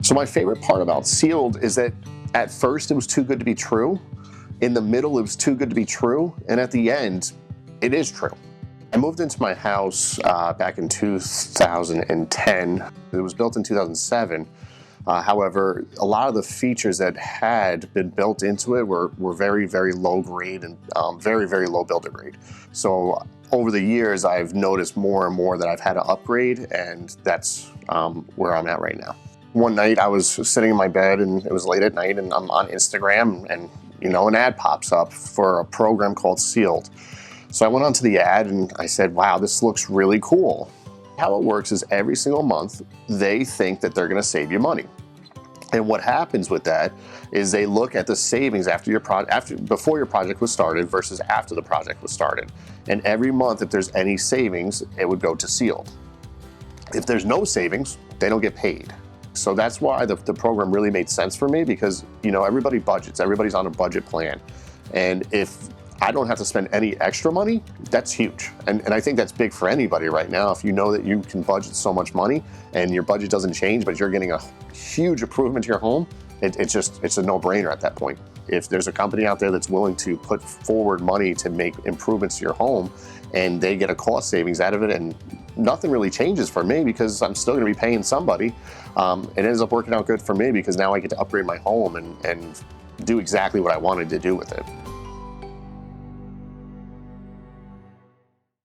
So my favorite part about sealed is that at first it was too good to be true. In the middle, it was too good to be true. And at the end, it is true. I moved into my house back in 2010. It was built in 2007. However, a lot of the features that had been built into it were very, very low grade and very, very low builder grade. So over the years, I've noticed more and more that I've had to upgrade, and that's where I'm at right now. One night I was sitting in my bed and it was late at night, and I'm on Instagram, and an ad pops up for a program called Sealed. So I went onto the ad and I said, wow, this looks really cool. How it works is every single month, they think that they're gonna save you money. And what happens with that is they look at the savings before your project was started versus after the project was started. And every month, if there's any savings, it would go to Sealed. If there's no savings, they don't get paid. So that's why the program really made sense for me, because everybody budgets, everybody's on a budget plan. And if I don't have to spend any extra money, that's huge. And I think that's big for anybody right now. If you know that you can budget so much money and your budget doesn't change, but you're getting a huge improvement to your home, it's a no-brainer at that point. If there's a company out there that's willing to put forward money to make improvements to your home and they get a cost savings out of it, and nothing really changes for me because I'm still gonna be paying somebody, it ends up working out good for me because now I get to upgrade my home and do exactly what I wanted to do with it.